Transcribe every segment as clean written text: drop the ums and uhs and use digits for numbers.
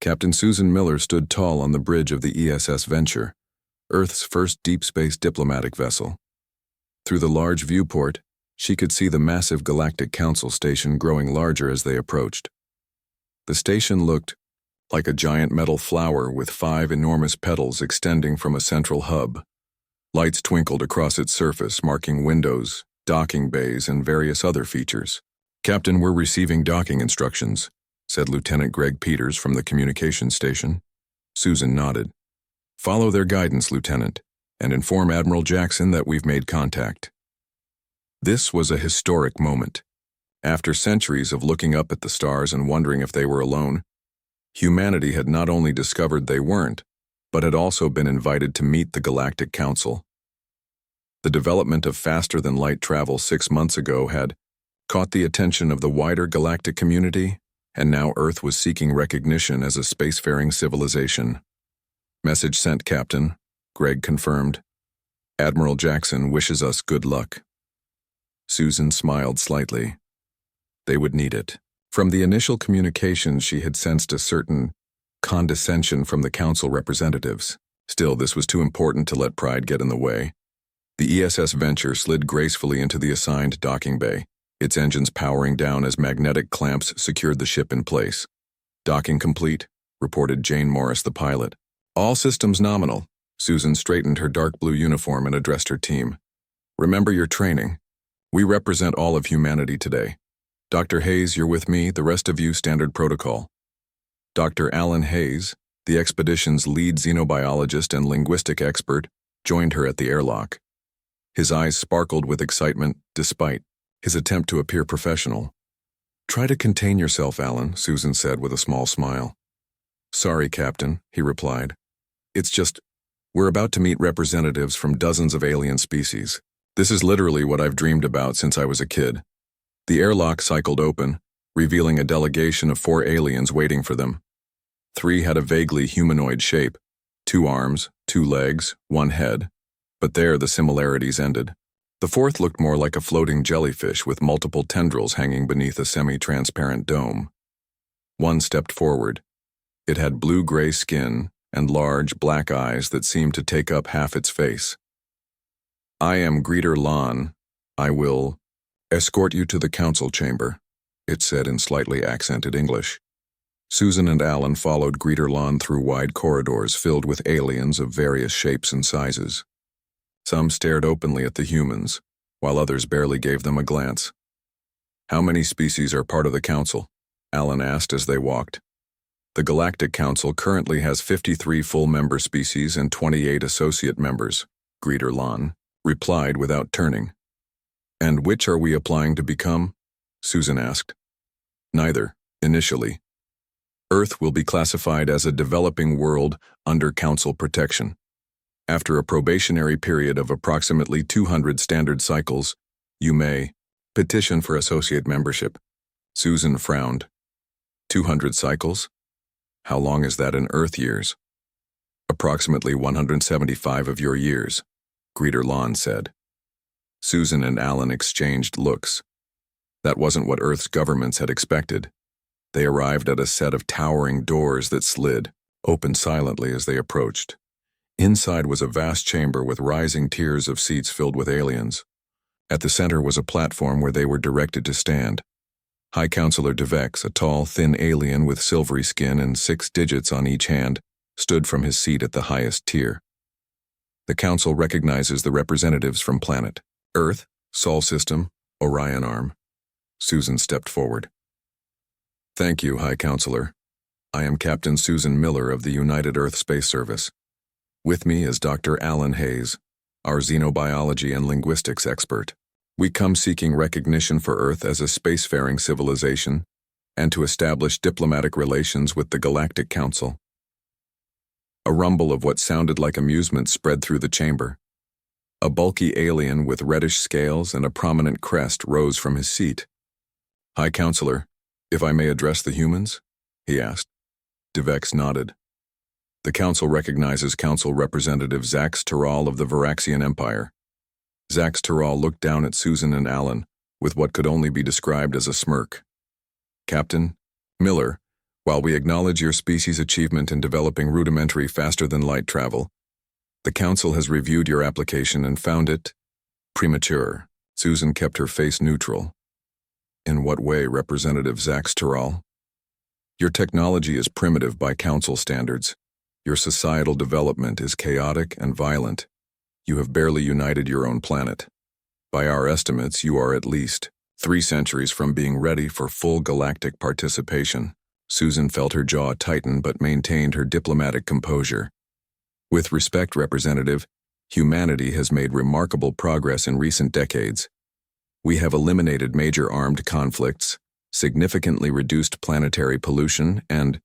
Captain Susan Miller stood tall on the bridge of the ESS Venture, Earth's first deep space diplomatic vessel. Through the large viewport, she could see the massive Galactic Council station growing larger as they approached. The station looked like a giant metal flower with 5 enormous petals extending from a central hub. Lights twinkled across its surface, marking windows, docking bays, and various other features. "Captain, we're receiving docking instructions," said Lieutenant Greg Peters from the communications station. Susan nodded. "Follow their guidance, Lieutenant, and inform Admiral Jackson that we've made contact." This was a historic moment. After centuries of looking up at the stars and wondering if they were alone, humanity had not only discovered they weren't, but had also been invited to meet the Galactic Council. The development of faster-than-light travel 6 months ago had caught the attention of the wider galactic community, and now Earth was seeking recognition as a spacefaring civilization. "Message sent, Captain," Greg confirmed. "Admiral Jackson wishes us good luck." Susan smiled slightly. They would need it. From the initial communications, she had sensed a certain condescension from the council representatives. Still, this was too important to let pride get in the way. The ESS Venture slid gracefully into the assigned docking bay, its engines powering down as magnetic clamps secured the ship in place. "Docking complete," reported Jane Morris, the pilot. "All systems nominal." Susan straightened her dark blue uniform and addressed her team. "Remember your training. We represent all of humanity today. Dr. Hayes, you're with me, the rest of you standard protocol." Dr. Alan Hayes, the expedition's lead xenobiologist and linguistic expert, joined her at the airlock. His eyes sparkled with excitement, despite his attempt to appear professional. "Try to contain yourself, Alan," Susan said with a small smile. "Sorry, Captain," he replied. "It's just, we're about to meet representatives from dozens of alien species. This is literally what I've dreamed about since I was a kid." The airlock cycled open, revealing a delegation of 4 aliens waiting for them. 3 had a vaguely humanoid shape, 2 arms, 2 legs, 1 head, but there the similarities ended. The 4th looked more like a floating jellyfish with multiple tendrils hanging beneath a semi-transparent dome. One stepped forward. It had blue-gray skin and large, black eyes that seemed to take up half its face. "I am Greeter Lon. I will escort you to the council chamber," it said in slightly accented English. Susan and Alan followed Greeter Lon through wide corridors filled with aliens of various shapes and sizes. Some stared openly at the humans, while others barely gave them a glance. "How many species are part of the council?" Alan asked as they walked. "The Galactic Council currently has 53 full-member species and 28 associate members," Greeter Lon replied without turning. "And which are we applying to become?" Susan asked. "Neither, initially. Earth will be classified as a developing world under Council protection. After a probationary period of approximately 200 standard cycles, you may petition for associate membership." Susan frowned. 200 cycles? How long is that in Earth years? "Approximately 175 of your years," Greeter Lon said. Susan and Alan exchanged looks. That wasn't what Earth's governments had expected. They arrived at a set of towering doors that slid, opened silently as they approached. Inside was a vast chamber with rising tiers of seats filled with aliens. At the center was a platform where they were directed to stand. High Counselor Devex, a tall, thin alien with silvery skin and 6 digits on each hand, stood from his seat at the highest tier. "The Council recognizes the representatives from planet Earth, Sol System, Orion Arm." Susan stepped forward. "Thank you, High Counselor. I am Captain Susan Miller of the United Earth Space Service. With me is Dr. Alan Hayes, our xenobiology and linguistics expert. We come seeking recognition for Earth as a spacefaring civilization and to establish diplomatic relations with the Galactic Council." A rumble of what sounded like amusement spread through the chamber. A bulky alien with reddish scales and a prominent crest rose from his seat. "High Counselor, if I may address the humans?" he asked. Devex nodded. "The Council recognizes Council Representative Zax Terral of the Varaxian Empire." Zax Terral looked down at Susan and Alan with what could only be described as a smirk. "Captain Miller, While we acknowledge your species' achievement in developing rudimentary faster-than-light travel, the Council has reviewed your application and found it premature. Susan kept her face neutral. In what way, Representative Zax-Tural? Your technology is primitive by Council standards. Your societal development is chaotic and violent. You have barely united your own planet. By our estimates, you are at least 3 centuries from being ready for full galactic participation. Susan felt her jaw tighten but maintained her diplomatic composure. With respect, Representative, humanity has made remarkable progress in recent decades. We have eliminated major armed conflicts, significantly reduced planetary pollution, and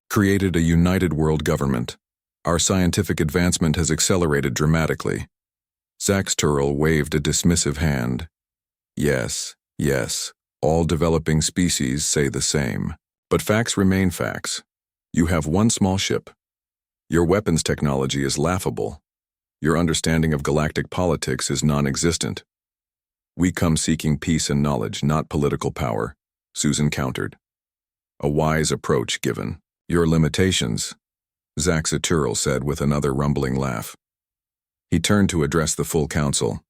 created a united world government. Our scientific advancement has accelerated dramatically. Zax-Tural waved a dismissive hand. Yes, all developing species say the same. But facts remain facts. You have one small ship. Your weapons technology is laughable. Your understanding of galactic politics is non-existent. We come seeking peace and knowledge, not political power, Susan countered. A wise approach given your limitations, Zax-Tural said with another rumbling laugh. He turned to address the full council.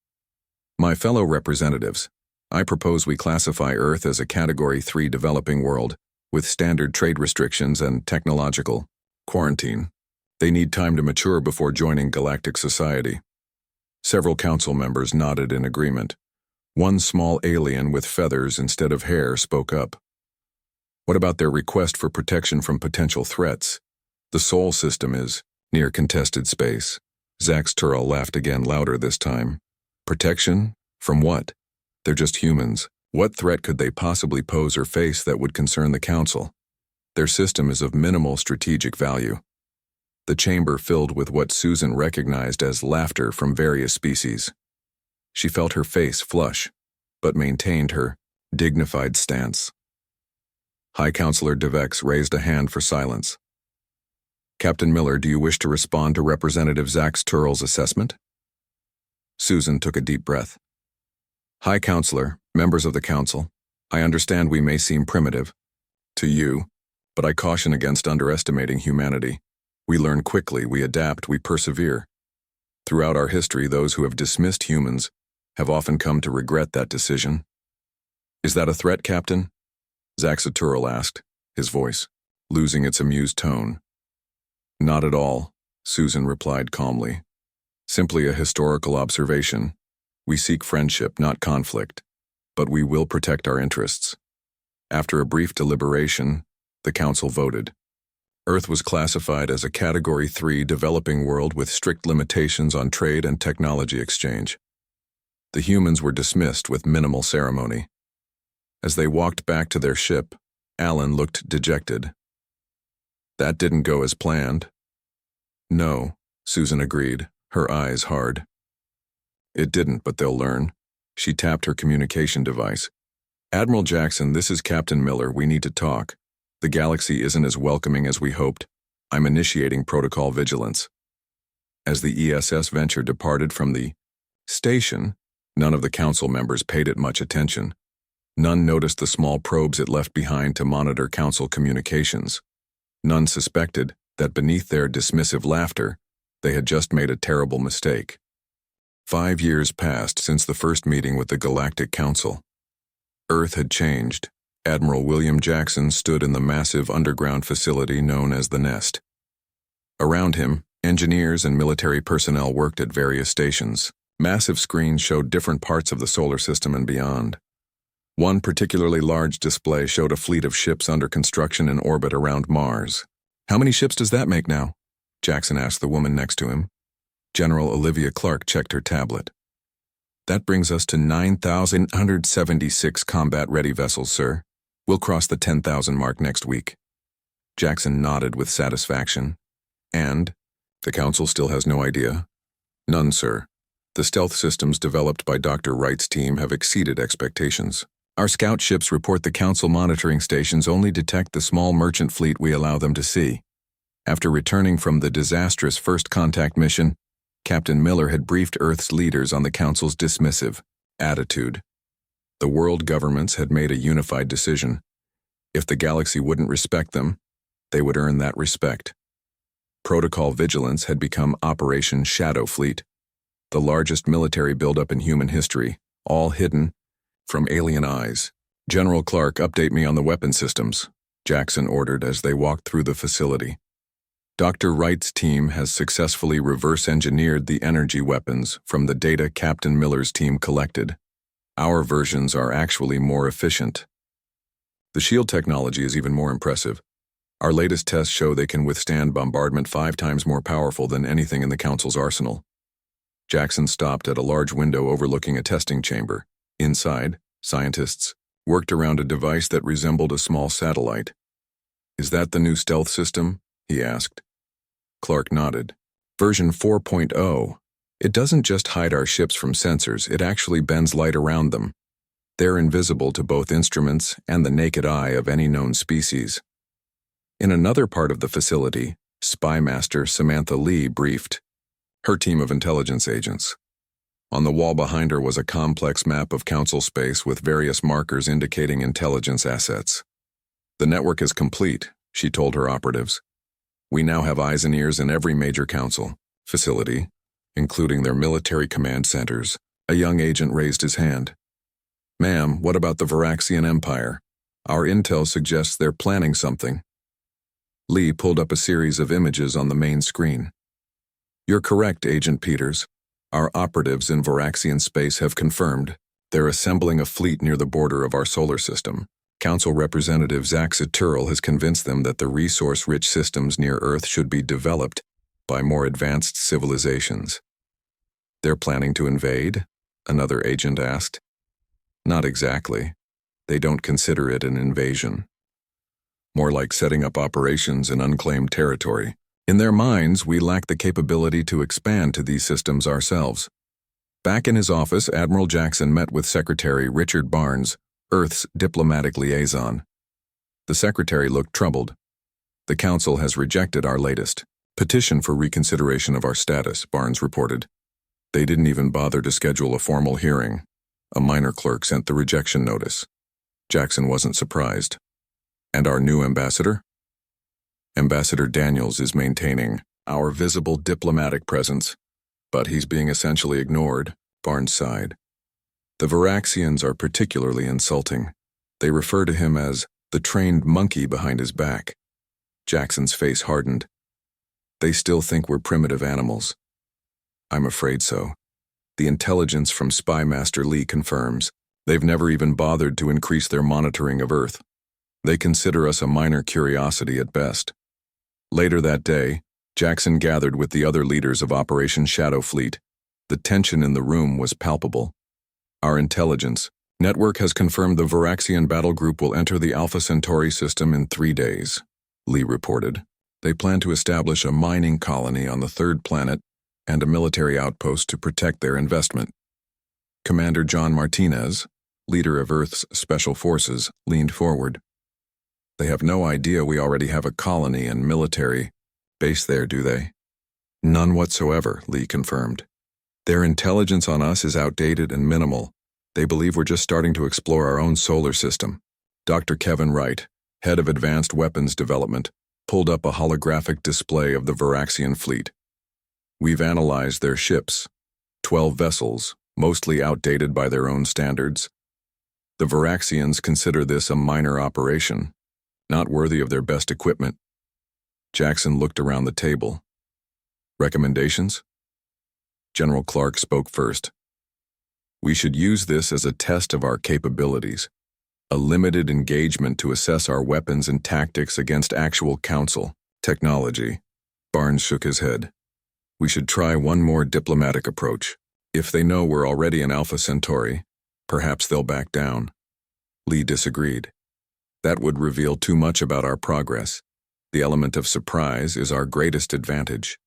My fellow representatives, I propose we classify Earth as a Category 3 developing world, with standard trade restrictions and technological quarantine. They need time to mature before joining galactic society. Several council members nodded in agreement. One small alien with feathers instead of hair spoke up. What about their request for protection from potential threats? The Sol system is near contested space. Zax-Tural laughed again, louder this time. Protection? From what? They're just humans. What threat could they possibly pose or face that would concern the Council? Their system is of minimal strategic value. The chamber filled with what Susan recognized as laughter from various species. She felt her face flush, but maintained her dignified stance. High Counselor DeVex raised a hand for silence. Captain Miller, do you wish to respond to Representative Zax-Tural's assessment? Susan took a deep breath. High Counselor, members of the Council, I understand we may seem primitive to you, but I caution against underestimating humanity. We learn quickly, we adapt, we persevere. Throughout our history, those who have dismissed humans have often come to regret that decision. Is that a threat, Captain? Zax-Tural asked, his voice losing its amused tone. Not at all, Susan replied calmly. Simply a historical observation. We seek friendship, not conflict, but we will protect our interests. After a brief deliberation, the Council voted. Earth was classified as a Category 3 developing world with strict limitations on trade and technology exchange. The humans were dismissed with minimal ceremony. As they walked back to their ship, Alan looked dejected. That didn't go as planned. No, Susan agreed, her eyes hard. It didn't, but they'll learn. She tapped her communication device. Admiral Jackson, this is Captain Miller. We need to talk. The galaxy isn't as welcoming as we hoped. I'm initiating protocol vigilance. As the ESS Venture departed from the station, none of the Council members paid it much attention. None noticed the small probes it left behind to monitor Council communications. None suspected that beneath their dismissive laughter, they had just made a terrible mistake. 5 years passed since the first meeting with the Galactic Council. Earth had changed. Admiral William Jackson stood in the massive underground facility known as the Nest. Around him, engineers and military personnel worked at various stations. Massive screens showed different parts of the solar system and beyond. One particularly large display showed a fleet of ships under construction in orbit around Mars. How many ships does that make now? Jackson asked the woman next to him. General Olivia Clark checked her tablet. That brings us to 9,176 combat-ready vessels, sir. We'll cross the 10,000 mark next week. Jackson nodded with satisfaction. And? The Council still has no idea? None, sir. The stealth systems developed by Dr. Wright's team have exceeded expectations. Our scout ships report the Council monitoring stations only detect the small merchant fleet we allow them to see. After returning from the disastrous first contact mission, Captain Miller had briefed Earth's leaders on the Council's dismissive attitude. The world governments had made a unified decision. If the galaxy wouldn't respect them, they would earn that respect. Protocol Vigilance had become Operation Shadow Fleet, the largest military buildup in human history, all hidden from alien eyes. General Clark, update me on the weapon systems, Jackson ordered as they walked through the facility. Dr. Wright's team has successfully reverse-engineered the energy weapons from the data Captain Miller's team collected. Our versions are actually more efficient. The shield technology is even more impressive. Our latest tests show they can withstand bombardment 5 times more powerful than anything in the Council's arsenal. Jackson stopped at a large window overlooking a testing chamber. Inside, scientists worked around a device that resembled a small satellite. Is that the new stealth system? He asked. Clark nodded. Version 4.0. It doesn't just hide our ships from sensors, it actually bends light around them. They're invisible to both instruments and the naked eye of any known species. In another part of the facility, Spy Master Samantha Lee briefed her team of intelligence agents. On the wall behind her was a complex map of Council space with various markers indicating intelligence assets. The network is complete, she told her operatives. We now have eyes and ears in every major Council facility, including their military command centers. A young agent raised his hand. Ma'am, what about the Varaxian Empire? Our intel suggests they're planning something. Lee pulled up a series of images on the main screen. You're correct, Agent Peters. Our operatives in Varaxian space have confirmed they're assembling a fleet near the border of our solar system. Council Representative Zach Saturl has convinced them that the resource-rich systems near Earth should be developed by more advanced civilizations. They're planning to invade? Another agent asked. Not exactly. They don't consider it an invasion. More like setting up operations in unclaimed territory. In their minds, we lack the capability to expand to these systems ourselves. Back in his office, Admiral Jackson met with Secretary Richard Barnes, Earth's diplomatic liaison. The secretary looked troubled. The Council has rejected our latest petition for reconsideration of our status, Barnes reported. They didn't even bother to schedule a formal hearing. A minor clerk sent the rejection notice. Jackson wasn't surprised. And our new ambassador? Ambassador Daniels is maintaining our visible diplomatic presence, but he's being essentially ignored, Barnes sighed. The Varaxians are particularly insulting. They refer to him as the trained monkey behind his back. Jackson's face hardened. They still think we're primitive animals. I'm afraid so. The intelligence from Spy Master Lee confirms they've never even bothered to increase their monitoring of Earth. They consider us a minor curiosity at best. Later that day, Jackson gathered with the other leaders of Operation Shadow Fleet. The tension in the room was palpable. Our intelligence network has confirmed the Varaxian battle group will enter the Alpha Centauri system in 3 days, Lee reported. They plan to establish a mining colony on the 3rd planet and a military outpost to protect their investment. Commander John Martinez, leader of Earth's Special Forces, leaned forward. They have no idea we already have a colony and military base there, do they? None whatsoever, Lee confirmed. Their intelligence on us is outdated and minimal. They believe we're just starting to explore our own solar system. Dr. Kevin Wright, head of Advanced Weapons Development, pulled up a holographic display of the Varaxian fleet. We've analyzed their ships, 12 vessels, mostly outdated by their own standards. The Varaxians consider this a minor operation, not worthy of their best equipment. Jackson looked around the table. Recommendations? General Clark spoke first. We should use this as a test of our capabilities, a limited engagement to assess our weapons and tactics against actual Council technology. Barnes shook his head. We should try one more diplomatic approach. If they know we're already in Alpha Centauri, perhaps they'll back down. Lee disagreed. That would reveal too much about our progress. The element of surprise is our greatest advantage.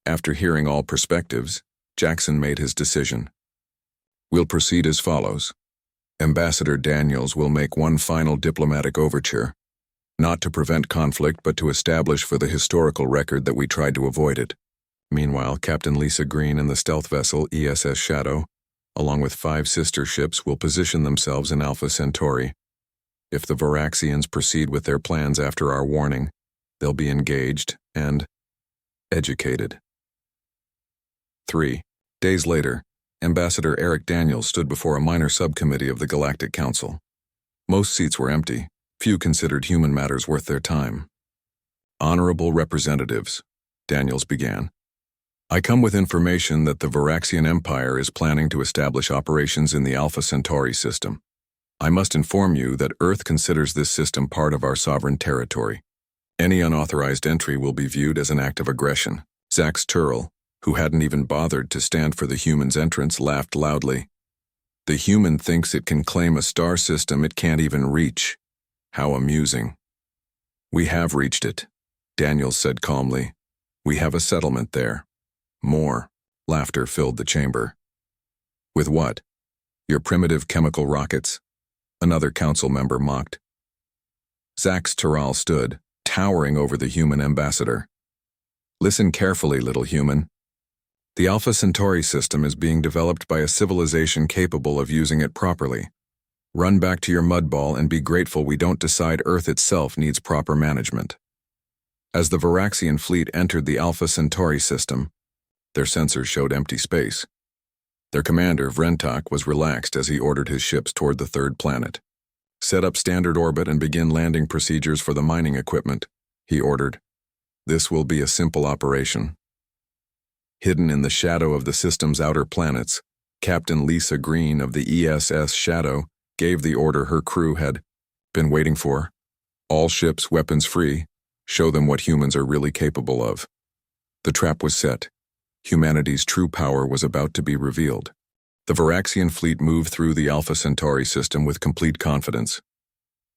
After hearing all perspectives, Jackson made his decision. We'll proceed as follows. Ambassador Daniels will make one final diplomatic overture, not to prevent conflict but to establish for the historical record that we tried to avoid it. Meanwhile, Captain Lisa Green and the stealth vessel ESS Shadow, along with 5 sister ships, will position themselves in Alpha Centauri. If the Varaxians proceed with their plans after our warning, they'll be engaged and educated. 3 days later, Ambassador Eric Daniels stood before a minor subcommittee of the Galactic Council. Most seats were empty. Few considered human matters worth their time. Honorable representatives, Daniels began. I come with information that the Varaxian Empire is planning to establish operations in the Alpha Centauri system. I must inform you that Earth considers this system part of our sovereign territory. Any unauthorized entry will be viewed as an act of aggression. Zax Turl, who hadn't even bothered to stand for the human's entrance, laughed loudly. The human thinks it can claim a star system it can't even reach. How amusing. We have reached it, Daniels said calmly. We have a settlement there. More. Laughter filled the chamber. With what? Your primitive chemical rockets? Another council member mocked. Zax Turl stood, towering over the human ambassador. Listen carefully, little human. The Alpha Centauri system is being developed by a civilization capable of using it properly. Run back to your mudball and be grateful we don't decide Earth itself needs proper management. As the Varaxian fleet entered the Alpha Centauri system, their sensors showed empty space. Their commander, Vrentok, was relaxed as he ordered his ships toward the third planet. Set up standard orbit and begin landing procedures for the mining equipment, he ordered. This will be a simple operation. Hidden in the shadow of the system's outer planets, Captain Lisa Green of the ESS Shadow gave the order her crew had been waiting for. All ships weapons free. Show them what humans are really capable of. The trap was set. Humanity's true power was about to be revealed. The Varaxian fleet moved through the Alpha Centauri system with complete confidence.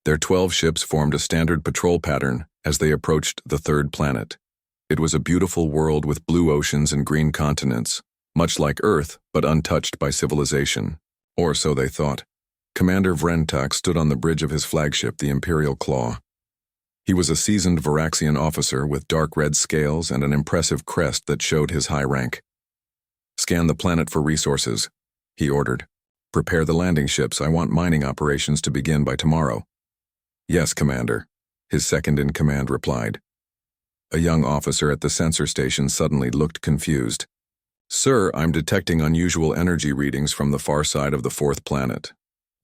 Their 12 ships formed a standard patrol pattern as they approached the third planet. It was a beautiful world with blue oceans and green continents, much like Earth, but untouched by civilization. Or so they thought. Commander Vrentok stood on the bridge of his flagship, the Imperial Claw. He was a seasoned Varaxian officer with dark red scales and an impressive crest that showed his high rank. Scan the planet for resources, he ordered. Prepare the landing ships. I want mining operations to begin by tomorrow. Yes, Commander, his second-in-command replied. A young officer at the sensor station suddenly looked confused. Sir, I'm detecting unusual energy readings from the far side of the fourth planet.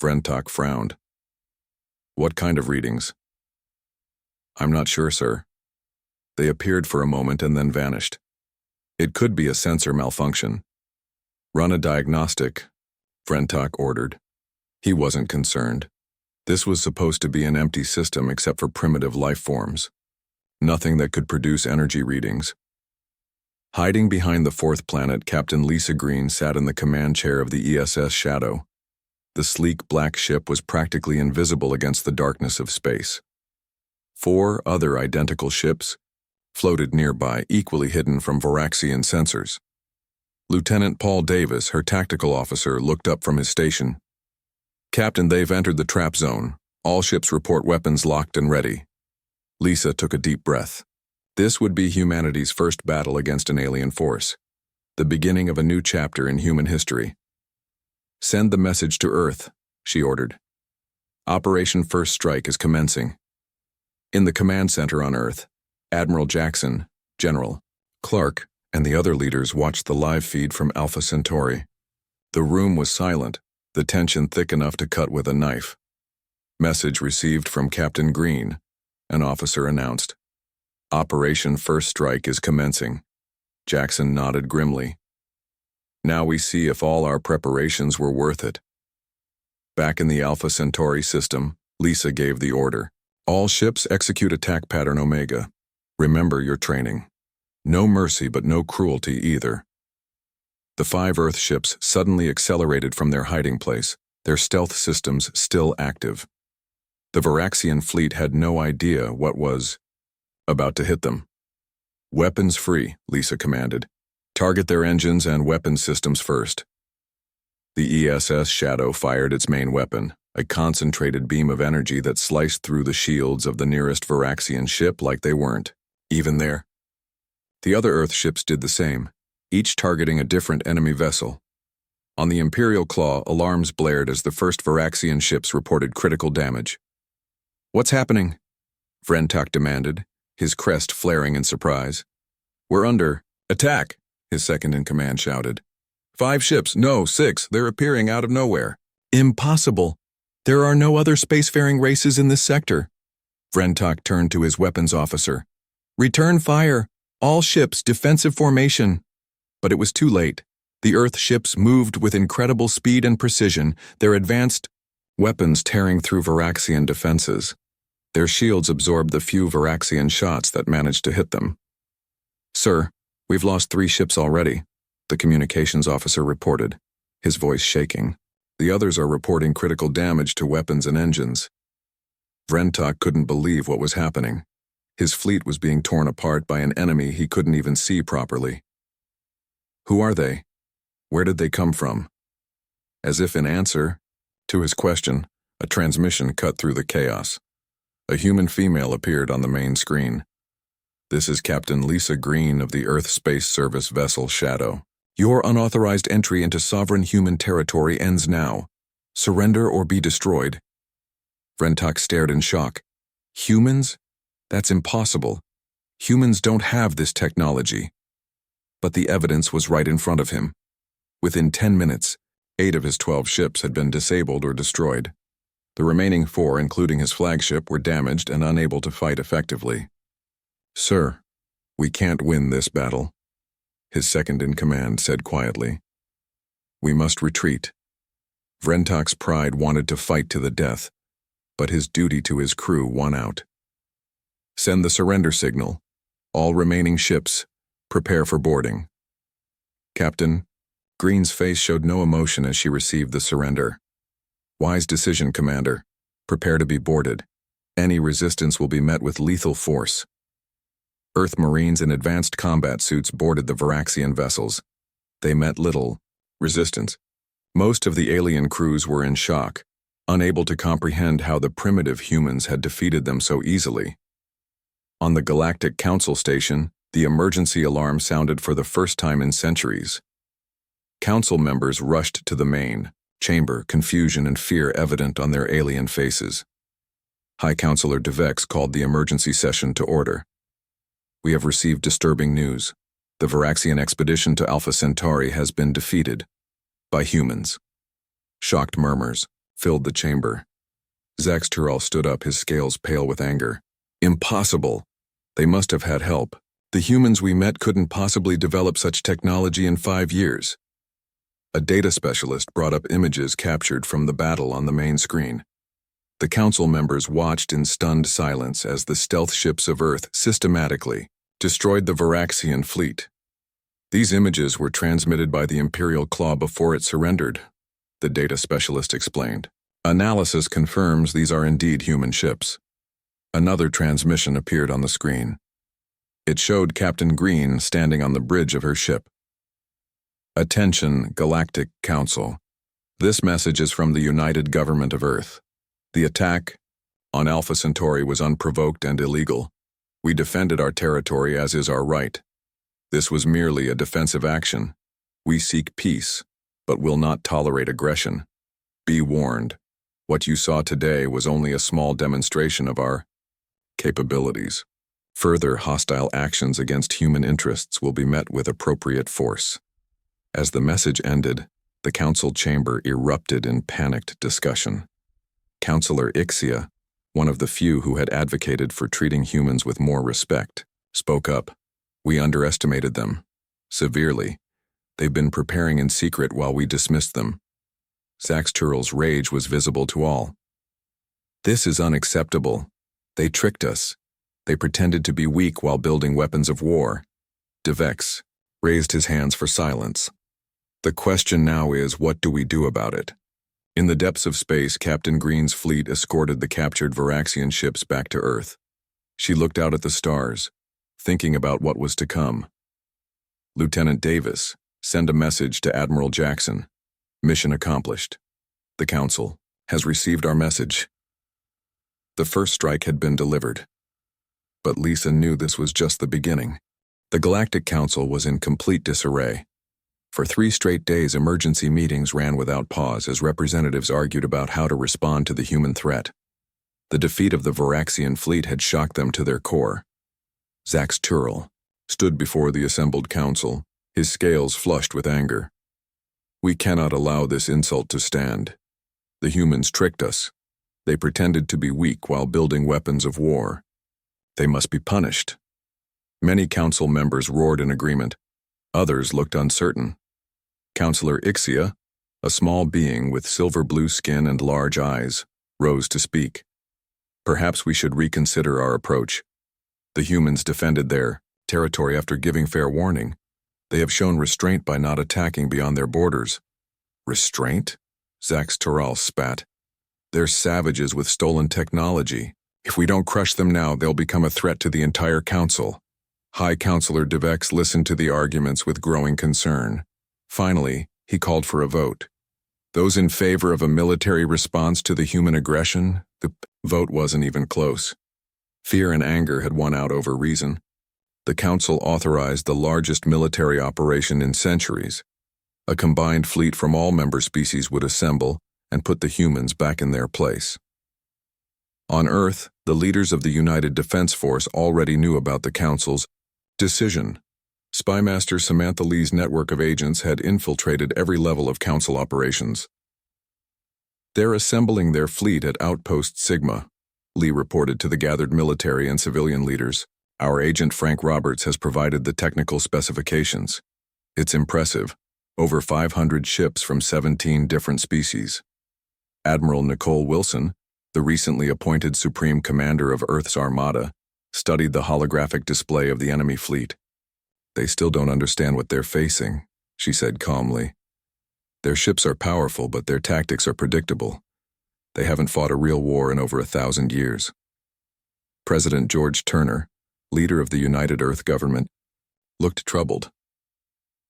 Vrentok frowned. What kind of readings? I'm not sure, sir. They appeared for a moment and then vanished. It could be a sensor malfunction. Run a diagnostic, Vrentok ordered. He wasn't concerned. This was supposed to be an empty system except for primitive life forms. Nothing that could produce energy readings. Hiding behind the fourth planet, Captain Lisa Green sat in the command chair of the ESS Shadow. The sleek black ship was practically invisible against the darkness of space. 4 other identical ships floated nearby, equally hidden from Varaxian sensors. Lieutenant Paul Davis, her tactical officer, looked up from his station. Captain, they've entered the trap zone. All ships report weapons locked and ready. Lisa took a deep breath. This would be humanity's first battle against an alien force, the beginning of a new chapter in human history. Send the message to Earth, she ordered. Operation First Strike is commencing. In the command center on Earth, Admiral Jackson, General Clark, and the other leaders watched the live feed from Alpha Centauri. The room was silent, the tension thick enough to cut with a knife. Message received from Captain Green, an officer announced. Operation First Strike is commencing. Jackson nodded grimly. Now we see if all our preparations were worth it. Back in the Alpha Centauri system, Lisa gave the order. All ships execute attack pattern Omega. Remember your training. No mercy but no cruelty either. The 5 Earth ships suddenly accelerated from their hiding place, their stealth systems still active. The Varaxian fleet had no idea what was about to hit them. Weapons free, Lisa commanded. Target their engines and weapon systems first. The ESS Shadow fired its main weapon, a concentrated beam of energy that sliced through the shields of the nearest Varaxian ship like they weren't even there. The other Earth ships did the same, each targeting a different enemy vessel. On the Imperial Claw, alarms blared as the first Varaxian ships reported critical damage. What's happening? Vrentok demanded, his crest flaring in surprise. We're under attack, his second-in-command shouted. 5 ships, no, 6, they're appearing out of nowhere. Impossible. There are no other spacefaring races in this sector. Vrentok turned to his weapons officer. Return fire. All ships, defensive formation. But it was too late. The Earth ships moved with incredible speed and precision, their advanced weapons tearing through Varaxian defenses. Their shields absorbed the few Varaxian shots that managed to hit them. Sir, we've lost 3 ships already, the communications officer reported, his voice shaking. The others are reporting critical damage to weapons and engines. Vrentok couldn't believe what was happening. His fleet was being torn apart by an enemy he couldn't even see properly. Who are they? Where did they come from? As if in answer to his question, a transmission cut through the chaos. A human female appeared on the main screen. This is Captain Lisa Green of the Earth Space Service vessel Shadow. Your unauthorized entry into sovereign human territory ends now. Surrender or be destroyed. Vrentok stared in shock. Humans? That's impossible. Humans don't have this technology. But the evidence was right in front of him. Within 10 minutes, 8 of his 12 ships had been disabled or destroyed. The remaining 4, including his flagship, were damaged and unable to fight effectively. Sir, we can't win this battle, his second-in-command said quietly. We must retreat. Vrentok's pride wanted to fight to the death, but his duty to his crew won out. Send the surrender signal. All remaining ships, prepare for boarding. Captain, Green's face showed no emotion as she received the surrender. Wise decision, Commander. Prepare to be boarded. Any resistance will be met with lethal force. Earth Marines in advanced combat suits boarded the Varaxian vessels. They met little resistance. Most of the alien crews were in shock, unable to comprehend how the primitive humans had defeated them so easily. On the Galactic Council station, the emergency alarm sounded for the first time in centuries. Council members rushed to the main chamber, confusion and fear evident on their alien faces. High Counselor Devex called the emergency session to order. We have received disturbing news. The Varaxian expedition to Alpha Centauri has been defeated by humans. Shocked murmurs filled the chamber. Zaxtural stood up, his scales pale with anger. Impossible! They must have had help. The humans we met couldn't possibly develop such technology in 5 years. A data specialist brought up images captured from the battle on the main screen. The council members watched in stunned silence as the stealth ships of Earth systematically destroyed the Varaxian fleet. These images were transmitted by the Imperial Claw before it surrendered, the data specialist explained. Analysis confirms these are indeed human ships. Another transmission appeared on the screen. It showed Captain Green standing on the bridge of her ship. Attention, Galactic Council. This message is from the United Government of Earth. The attack on Alpha Centauri was unprovoked and illegal. We defended our territory as is our right. This was merely a defensive action. We seek peace, but will not tolerate aggression. Be warned, what you saw today was only a small demonstration of our capabilities. Further hostile actions against human interests will be met with appropriate force. As the message ended, the council chamber erupted in panicked discussion. Councillor Ixia, one of the few who had advocated for treating humans with more respect, spoke up. We underestimated them. Severely. They've been preparing in secret while we dismissed them. Zaxtural's rage was visible to all. This is unacceptable. They tricked us. They pretended to be weak while building weapons of war. Devex raised his hands for silence. The question now is, what do we do about it? In the depths of space, Captain Green's fleet escorted the captured Varaxian ships back to Earth. She looked out at the stars, thinking about what was to come. Lieutenant Davis, send a message to Admiral Jackson. Mission accomplished. The Council has received our message. The first strike had been delivered. But Lisa knew this was just the beginning. The Galactic Council was in complete disarray. For 3 straight days, emergency meetings ran without pause as representatives argued about how to respond to the human threat. The defeat of the Varaxian fleet had shocked them to their core. Zax Turel stood before the assembled council, his scales flushed with anger. We cannot allow this insult to stand. The humans tricked us. They pretended to be weak while building weapons of war. They must be punished. Many council members roared in agreement. Others looked uncertain. Councillor Ixia, a small being with silver-blue skin and large eyes, rose to speak. Perhaps we should reconsider our approach. The humans defended their territory after giving fair warning. They have shown restraint by not attacking beyond their borders. Restraint? Zax Turel spat. They're savages with stolen technology. If we don't crush them now, they'll become a threat to the entire council. High Councillor Devex listened to the arguments with growing concern. Finally, he called for a vote. Those in favor of a military response to the human aggression, the vote wasn't even close. Fear and anger had won out over reason. The council authorized the largest military operation in centuries. A combined fleet from all member species would assemble and put the humans back in their place. On Earth, the leaders of the United Defense Force already knew about the council's decision. Spymaster Samantha Lee's network of agents had infiltrated every level of council operations. They're assembling their fleet at Outpost Sigma, Lee reported to the gathered military and civilian leaders. Our agent Frank Roberts has provided the technical specifications. It's impressive. Over 500 ships from 17 different species. Admiral Nicole Wilson, the recently appointed Supreme Commander of Earth's Armada, studied the holographic display of the enemy fleet. They still don't understand what they're facing, she said calmly. Their ships are powerful, but their tactics are predictable. They haven't fought a real war in over 1,000 years. President George Turner, leader of the United Earth government, looked troubled.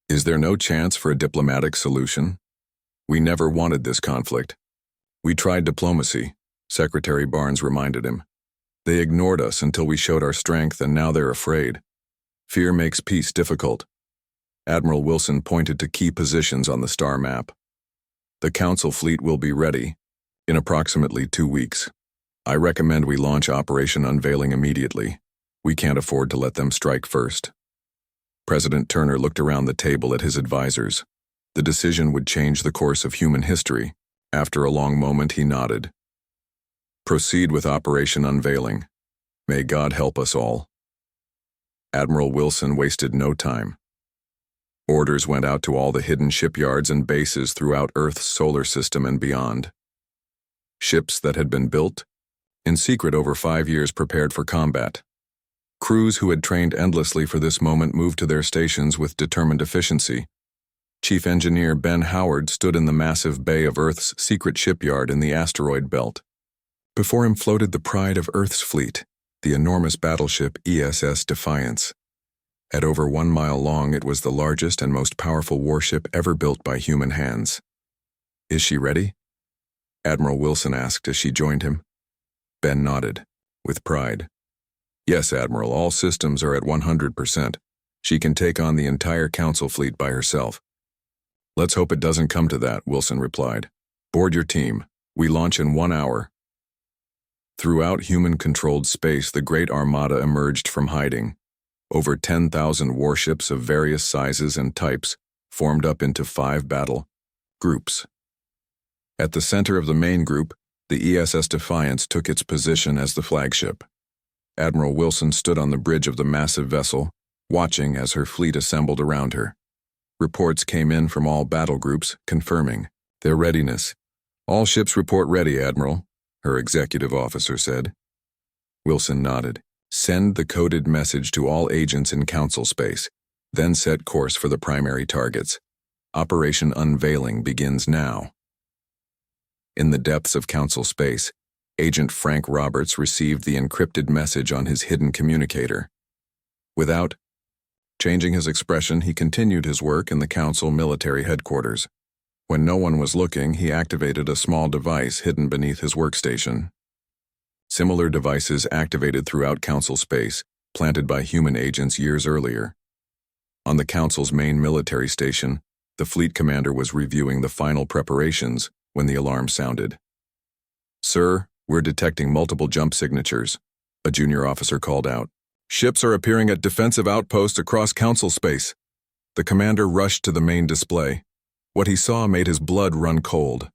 Is there no chance for a diplomatic solution? We never wanted this conflict. We tried diplomacy, Secretary Barnes reminded him. They ignored us until we showed our strength, and now they're afraid. Fear makes peace difficult. Admiral Wilson pointed to key positions on the star map. The council fleet will be ready in approximately 2 weeks. I recommend we launch Operation Unveiling immediately. We can't afford to let them strike first. President Turner looked around the table at his advisors. The decision would change the course of human history. After a long moment, he nodded. Proceed with Operation Unveiling. May God help us all. Admiral Wilson wasted no time. Orders went out to all the hidden shipyards and bases throughout Earth's solar system and beyond. Ships that had been built, in secret over 5 years, prepared for combat. Crews who had trained endlessly for this moment moved to their stations with determined efficiency. Chief Engineer Ben Howard stood in the massive bay of Earth's secret shipyard in the asteroid belt. Before him floated the pride of Earth's fleet, the enormous battleship ESS Defiance. At over 1 mile long, it was the largest and most powerful warship ever built by human hands. Is she ready? Admiral Wilson asked as she joined him. Ben nodded, with pride. Yes, Admiral, all systems are at 100%. She can take on the entire council fleet by herself. Let's hope it doesn't come to that, Wilson replied. Board your team. We launch in 1 hour. Throughout human-controlled space, the Great Armada emerged from hiding. Over 10,000 warships of various sizes and types formed up into 5 battle groups. At the center of the main group, the ESS Defiance took its position as the flagship. Admiral Wilson stood on the bridge of the massive vessel, watching as her fleet assembled around her. Reports came in from all battle groups, confirming their readiness. All ships report ready, Admiral, her executive officer said. Wilson nodded. Send the coded message to all agents in council space, then set course for the primary targets. Operation Unveiling begins now. In the depths of council space, Agent Frank Roberts received the encrypted message on his hidden communicator. Without changing his expression, he continued his work in the council military headquarters. When no one was looking, he activated a small device hidden beneath his workstation. Similar devices activated throughout council space, planted by human agents years earlier. On the council's main military station, the fleet commander was reviewing the final preparations when the alarm sounded. Sir, We're detecting multiple jump signatures, a junior officer called out. Ships are appearing at defensive outposts across Council space. The commander rushed to the main display. What he saw made his blood run cold.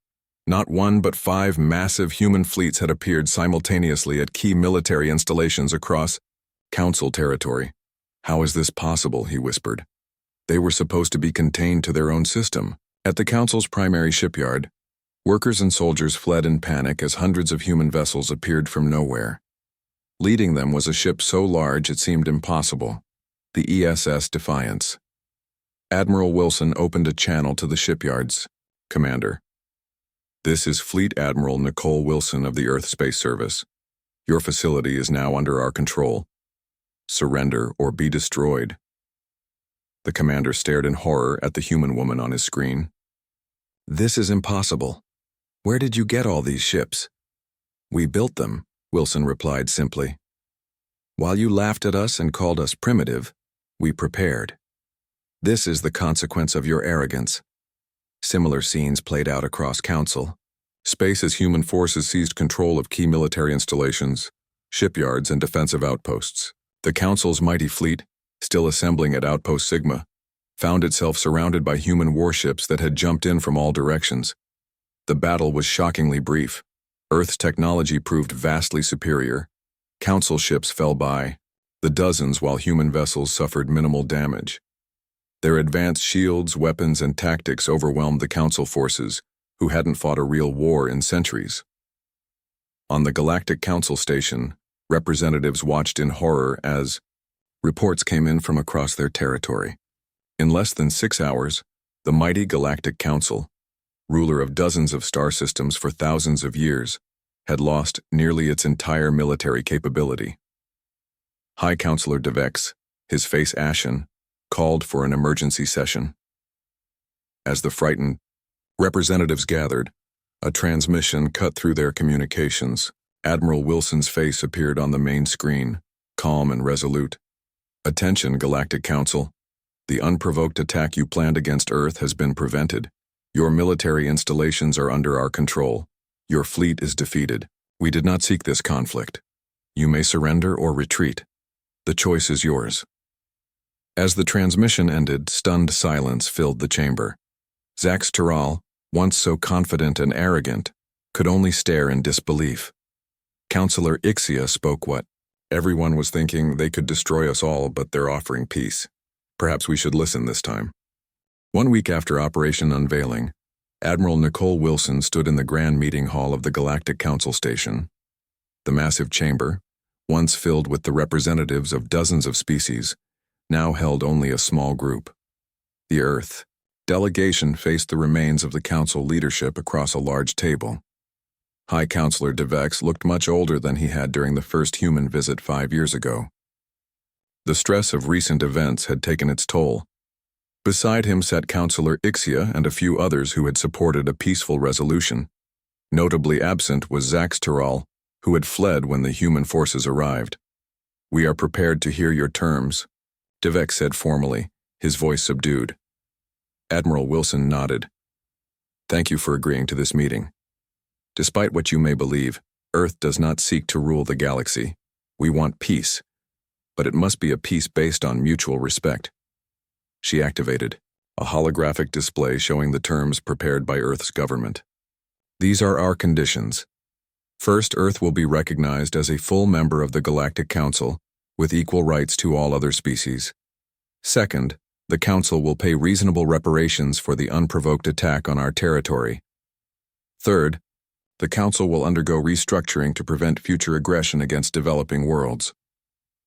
Not one but 5 massive human fleets had appeared simultaneously at key military installations across Council territory. How is this possible, he whispered. They were supposed to be contained to their own system. At the Council's primary shipyard, workers and soldiers fled in panic as hundreds of human vessels appeared from nowhere. Leading them was a ship so large it seemed impossible, the ESS Defiance. Admiral Wilson opened a channel to the shipyard's commander. This is Fleet Admiral Nicole Wilson of the Earth Space Service. Your facility is now under our control. Surrender or be destroyed. The commander stared in horror at the human woman on his screen. This is impossible. Where did you get all these ships? We built them, Wilson replied simply. While you laughed at us and called us primitive, we prepared. This is the consequence of your arrogance. Similar scenes played out across Council. Space as human forces seized control of key military installations, shipyards, and defensive outposts. The Council's mighty fleet, still assembling at Outpost Sigma, found itself surrounded by human warships that had jumped in from all directions. The battle was shockingly brief. Earth's technology proved vastly superior. Council ships fell by the dozens while human vessels suffered minimal damage. Their advanced shields, weapons, and tactics overwhelmed the Council forces, who hadn't fought a real war in centuries. On the Galactic Council station, representatives watched in horror as reports came in from across their territory. In less than 6 hours, the mighty Galactic Council, ruler of dozens of star systems for thousands of years, had lost nearly its entire military capability. High Counselor Devex, his face ashen, called for an emergency session. As the frightened representatives gathered, a transmission cut through their communications. Admiral Wilson's face appeared on the main screen, calm and resolute. Attention, Galactic Council. The unprovoked attack you planned against Earth has been prevented. Your military installations are under our control. Your fleet is defeated. We did not seek this conflict. You may surrender or retreat. The choice is yours. As the transmission ended, stunned silence filled the chamber. Zax Terral, once so confident and arrogant, could only stare in disbelief. Counselor Ixia spoke what everyone was thinking: they could destroy us all, but they're offering peace. Perhaps we should listen this time. 1 week after Operation Unveiling, Admiral Nicole Wilson stood in the grand meeting hall of the Galactic Council station. The massive chamber, once filled with the representatives of dozens of species, now held only a small group. The Earth delegation faced the remains of the Council leadership across a large table. High Counselor Devex looked much older than he had during the first human visit 5 years ago. The stress of recent events had taken its toll. Beside him sat Counselor Ixia and a few others who had supported a peaceful resolution. Notably absent was Zax Terral, who had fled when the human forces arrived. We are prepared to hear your terms, Devex said formally, his voice subdued. Admiral Wilson nodded. Thank you for agreeing to this meeting. Despite what you may believe, Earth does not seek to rule the galaxy. We want peace, but it must be a peace based on mutual respect. She activated a holographic display showing the terms prepared by Earth's government. These are our conditions. First, Earth will be recognized as a full member of the Galactic Council, with equal rights to all other species. Second, the Council will pay reasonable reparations for the unprovoked attack on our territory. Third, the Council will undergo restructuring to prevent future aggression against developing worlds.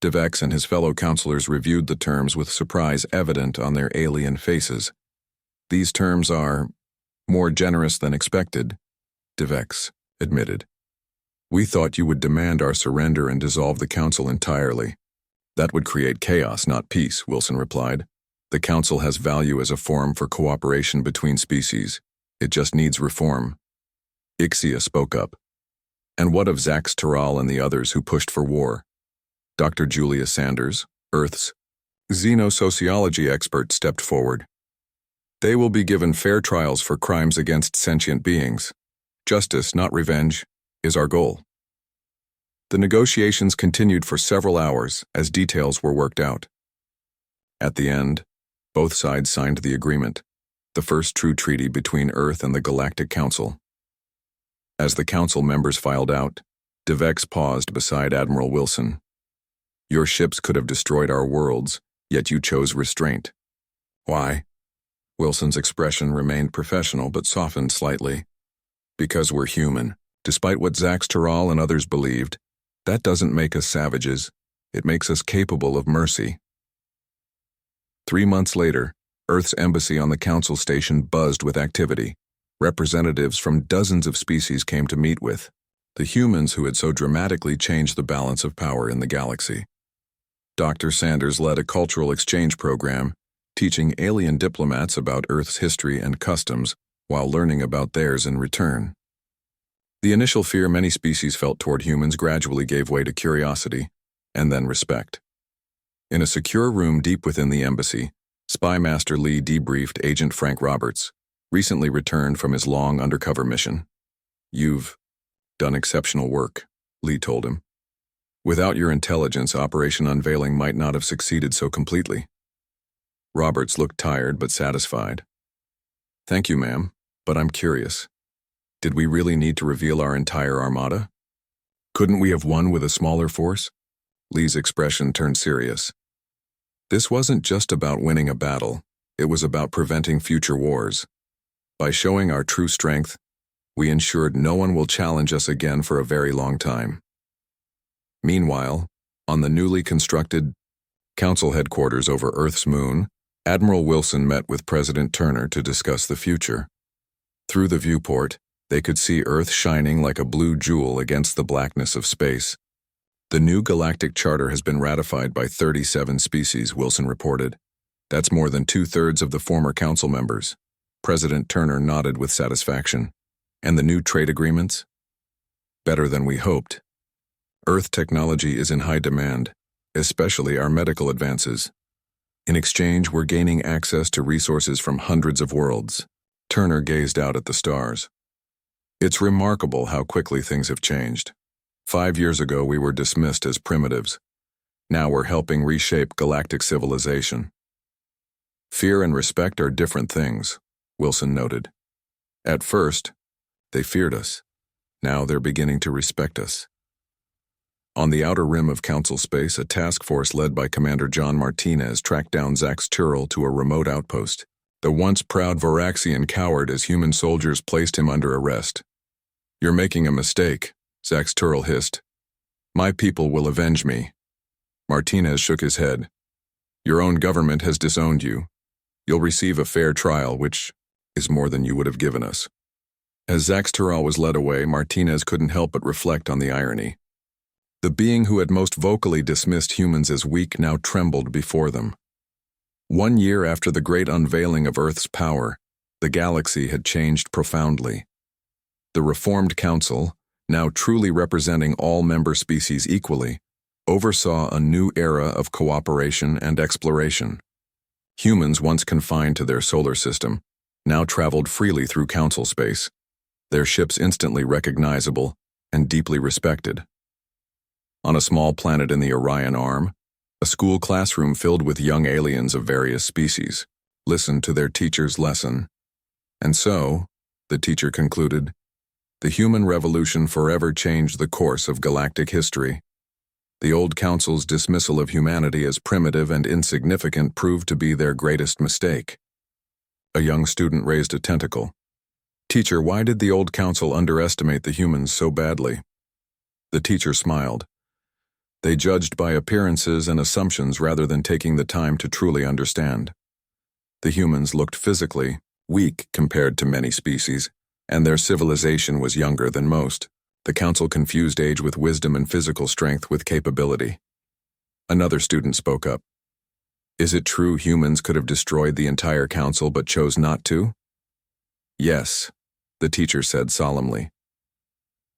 Devex and his fellow counselors reviewed the terms with surprise evident on their alien faces. These terms are more generous than expected, Devex admitted. We thought you would demand our surrender and dissolve the Council entirely. That would create chaos, not peace, Wilson replied. The Council has value as a forum for cooperation between species. It just needs reform. Ixia spoke up. And what of Zax Terral and the others who pushed for war? Dr. Julia Sanders, Earth's xenosociology expert, stepped forward. They will be given fair trials for crimes against sentient beings. Justice, not revenge, is our goal. The negotiations continued for several hours as details were worked out. At the end, both sides signed the agreement, the first true treaty between Earth and the Galactic Council. As the Council members filed out, DeVex paused beside Admiral Wilson. "Your ships could have destroyed our worlds, yet you chose restraint. Why?" Wilson's expression remained professional but softened slightly. "Because we're human. Despite what Zax Tural and others believed, that doesn't make us savages. It makes us capable of mercy." 3 months later, Earth's embassy on the Council station buzzed with activity. Representatives from dozens of species came to meet with the humans who had so dramatically changed the balance of power in the galaxy. Dr. Sanders led a cultural exchange program, teaching alien diplomats about Earth's history and customs while learning about theirs in return. The initial fear many species felt toward humans gradually gave way to curiosity, and then respect. In a secure room deep within the embassy, Spy Master Lee debriefed Agent Frank Roberts, recently returned from his long undercover mission. "You've done exceptional work," Lee told him. "Without your intelligence, Operation Unveiling might not have succeeded so completely." Roberts looked tired but satisfied. "Thank you, ma'am, but I'm curious. Did we really need to reveal our entire armada? Couldn't we have won with a smaller force?" Lee's expression turned serious. "This wasn't just about winning a battle, it was about preventing future wars. By showing our true strength, we ensured no one will challenge us again for a very long time." Meanwhile, on the newly constructed Council headquarters over Earth's moon, Admiral Wilson met with President Turner to discuss the future. Through the viewport, they could see Earth shining like a blue jewel against the blackness of space. "The new Galactic Charter has been ratified by 37 species," Wilson reported. "That's more than 2/3 of the former Council members." President Turner nodded with satisfaction. "And the new trade agreements?" "Better than we hoped. Earth technology is in high demand, especially our medical advances. In exchange, we're gaining access to resources from hundreds of worlds." Turner gazed out at the stars. "It's remarkable how quickly things have changed. 5 years ago, we were dismissed as primitives. Now we're helping reshape galactic civilization." "Fear and respect are different things," Wilson noted. "At first, they feared us. Now they're beginning to respect us." On the outer rim of Council space, a task force led by Commander John Martinez tracked down Zax Tural to a remote outpost. The once proud Varaxian cowered as human soldiers placed him under arrest. "You're making a mistake," Zax Tural hissed. "My people will avenge me." Martinez shook his head. "Your own government has disowned you. You'll receive a fair trial, which is more than you would have given us." As Zax Tural was led away, Martinez couldn't help but reflect on the irony. The being who had most vocally dismissed humans as weak now trembled before them. 1 year after the great unveiling of Earth's power, the galaxy had changed profoundly. The reformed Council, now truly representing all member species equally, oversaw a new era of cooperation and exploration. Humans, once confined to their solar system, now traveled freely through Council space, their ships instantly recognizable and deeply respected. On a small planet in the Orion Arm, a school classroom filled with young aliens of various species listened to their teacher's lesson. And so, the teacher concluded, the human revolution forever changed the course of galactic history. The old Council's dismissal of humanity as primitive and insignificant proved to be their greatest mistake. A young student raised a tentacle. "Teacher, why did the old Council underestimate the humans so badly?" The teacher smiled. "They judged by appearances and assumptions rather than taking the time to truly understand. The humans looked physically weak compared to many species, and their civilization was younger than most. The Council confused age with wisdom and physical strength with capability." Another student spoke up. "Is it true humans could have destroyed the entire Council but chose not to?" "Yes," the teacher said solemnly.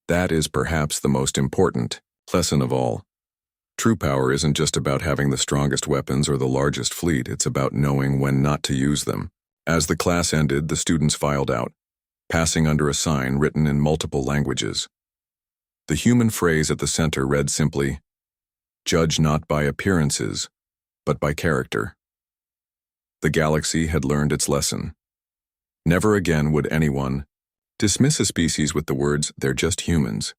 "That is perhaps the most important lesson of all. True power isn't just about having the strongest weapons or the largest fleet, it's about knowing when not to use them." As the class ended, the students filed out, passing under a sign written in multiple languages. The human phrase at the center read simply, "Judge not by appearances, but by character." The galaxy had learned its lesson. Never again would anyone dismiss a species with the words, "They're just humans."